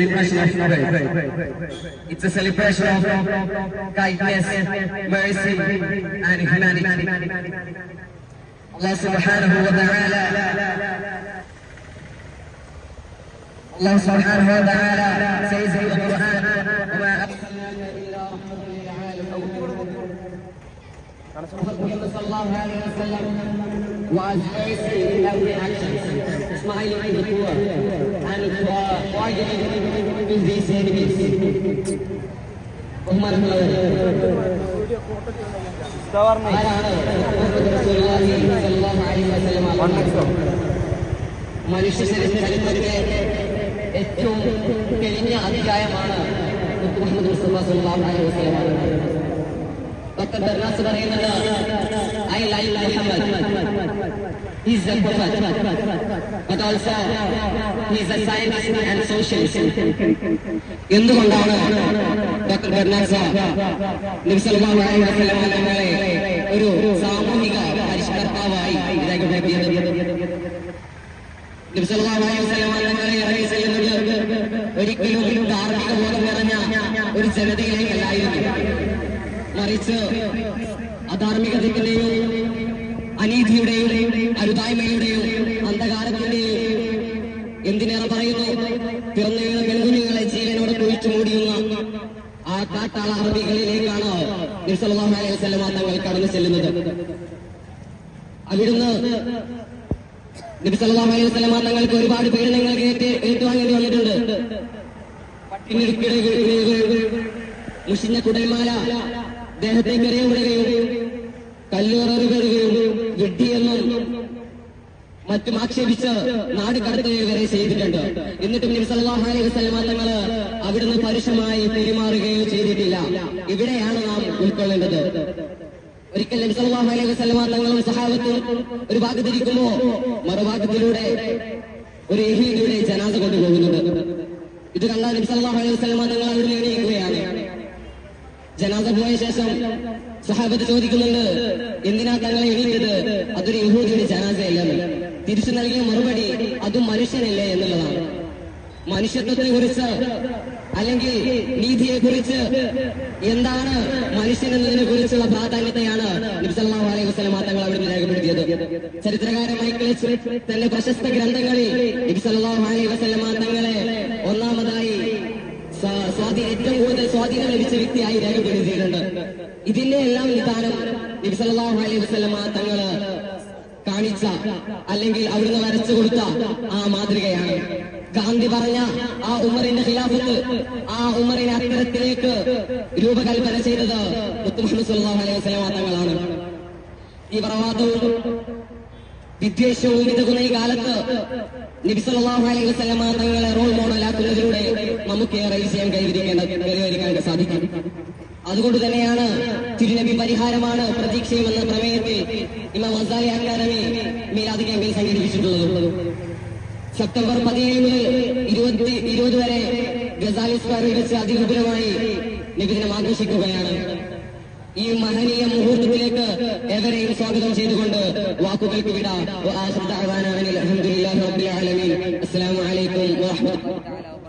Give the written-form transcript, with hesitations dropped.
celebration of Eid. It's a celebration of kindness, mercy, and humanity. Allah subhanahu wa ta'ala says in the Quran, وَمَا أَرْسَلْنَاكَ إِلَّا رَحْمَةً لِلْعَالَمِينَ. Prophet sallallahu alaihi wasallam was mercy in every action, smiling to the poor and forgiving with these enemies. മനുഷ്യ ചരിത്രത്തിലെ ഏറ്റവും തെളിഞ്ഞ അധ്യായമാണ് മുഹമ്മദ് മുസ്തഫ സല്ലല്ലാഹു അലൈഹി വസല്ലം. Doctor ബർനാസ് പറയുന്നത്, I like Muhammad. He is a prophet, but also he is a scientist and socialist. എന്തുകൊണ്ടാണ് ഡോക്ടർ ബർനാസ് നബി സല്ലല്ലാഹു അലൈഹി വസല്ലം തങ്ങളെ ഒരു സാമൂഹിക പരിഷ്കർത്താവായി രേഖപ്പെടുത്തിയത്? നബി സല്ലല്ലാഹു അലൈഹി വസല്ലം തങ്ങളെ ഇറങ്ങി ചെല്ലുന്നത് ഒരിക്കലും ധാർമ്മിക ബോധം നിറഞ്ഞ ഒരു ജനതയിലേക്കല്ലായിരുന്നു, മറിച്ച് അധാർമികതയുടെയും അനീതിയുടെയും അരുതായ്മയുടെയും അന്ധകാരത്തിന്റെയും, എന്തിനേറെ പറയുന്നു, പിറന്നു വീണ പെൺകുഞ്ഞുങ്ങളെ ജീവനോടെ കുഴിച്ചു മൂടിയുന്ന ആ കാട്ടാള അറബികളിലേക്കാണ് നബി സല്ലല്ലാഹു അലൈഹി വസല്ലം തങ്ങൾ കടന്നു ചെല്ലുന്നത്. അവിടുന്ന് നബി സല്ലല്ലാഹു അലൈഹി വസല്ലം തങ്ങൾക്ക് ഒരുപാട് പീഡനങ്ങൾ ഏറ്റുവാങ്ങേണ്ടി വന്നിട്ടുണ്ട്. മുഷിഞ്ഞ കുടൽമാല ദേഹത്തേക്ക് എറിയപ്പെടുകയും കല്ലുററുകയും വിഡ്ഢിയെന്നും മറ്റും ആക്ഷേപിച്ച് നാട് കടത്തുകയും വരെ ചെയ്തിട്ടുണ്ട്. എന്നിട്ടും നബി സല്ലല്ലാഹു അലൈഹി വസല്ലം തങ്ങള് അവിടുന്ന് പരുഷമായി പെരുമാറുകയോ ചെയ്തിട്ടില്ല. ഇവിടെയാണ് നാം ഉൾക്കൊള്ളേണ്ടത്. ഒരിക്കൽ നബി സല്ലല്ലാഹു അലൈഹി വസല്ലം തങ്ങളും സഹാബത്തും ഒരു ഭാഗത്തിരിക്കുമ്പോ മറുഭാഗത്തിലൂടെ ഒരു യഹൂദിയുടെ ജനാസ കൊണ്ടുപോകുന്നുണ്ട്. ഇത് കണ്ട നബി സല്ലല്ലാഹു അലൈഹി വസല്ലം തങ്ങൾ അവിടെ എണീക്കുകയാണ്. ജനാസ പോയ ശേഷം സഹാബത്ത് ചോദിക്കുന്നുണ്ട്, എന്തിനാ തങ്ങളെ എണീറ്റത്? അതൊരു യഹൂദിയുടെ ജനാസയല്ലെന്ന്. തിരിച്ചു നൽകിയ മറുപടി, അതും മനുഷ്യനല്ലേ എന്നുള്ളതാണ്. മനുഷ്യത്വത്തെ കുറിച്ച് അല്ലെങ്കിൽ നീതിയെ കുറിച്ച്, എന്താണ് മനുഷ്യൻ എന്നതിനെ കുറിച്ചുള്ള പ്രാധാന്യത്തെയാണ് നബി സല്ലല്ലാഹു അലൈഹി വസല്ലം തങ്ങൾ അവിടെ രേഖപ്പെടുത്തിയത്. ചരിത്രകാരൻ മൈക്കിൾ എച്ച് തന്റെ പ്രശസ്ത ഗ്രന്ഥങ്ങളിൽ നബി സല്ലല്ലാഹു അലൈഹി വസല്ലം തങ്ങളെ ഒന്നാമതായി ഏറ്റവും കൂടുതൽ സ്വാധീനം ലഭിച്ച വ്യക്തിയായി രേഖപ്പെടുത്തിയിട്ടുണ്ട്. ഇതിന്റെ എല്ലാം നിദാനം നബി സല്ലല്ലാഹു അലൈഹി വസല്ലം തങ്ങള് കാണിച്ച അല്ലെങ്കിൽ അവിടുന്ന് വരച്ചു കൊടുത്ത ആ മാതൃകയാണ്. ഗാന്ധി പറഞ്ഞ ആ ഉമറിന്റെ ഖിലാഫത്ത്, ആ ഉമറിനെ അത്തരത്തിലേക്ക് രൂപകൽപ്പന ചെയ്തത് മുഹമ്മദ് സല്ലല്ലാഹു അലൈഹി വസല്ലം തങ്ങളാണ്. തീവ്രവാദവും വിദ്വേഷവും ഇതകുന്ന ഈ കാലത്ത് നബി സല്ലല്ലാഹു അലൈഹി വസല്ലം തങ്ങളെ റോൾ മോഡലാക്കുന്നതിലൂടെ നമുക്കേറെ വിജയം കൈവരിക്കാൻ സാധിക്കും. അതുകൊണ്ട് തന്നെയാണ് തിരുനബി പരിഹാരമാണ് പ്രതീക്ഷയും എന്ന പ്രമേയത്തിൽ ഇമാം ഗസാലി അക്കാദമി മീലാദ് ക്യാമ്പയിൻ സംഘടിപ്പിച്ചിട്ടുള്ളത്. സെപ്റ്റംബർ 17 മുതൽ 20 വരെ ഗസാലി സ്ക്വയറിൽ വെച്ച് അതിവിപുലമായി നബിദിനം ആഘോഷിക്കുകയാണ്. ഈ മഹനീയ മുഹൂർത്തത്തിലേക്ക് ഏവരെയും സ്വാഗതം ചെയ്തുകൊണ്ട് വാക്കുകൾക്ക് വിടാം. അസ്സലാമു അലൈക്കും വറഹ്മത്തുള്ളാഹി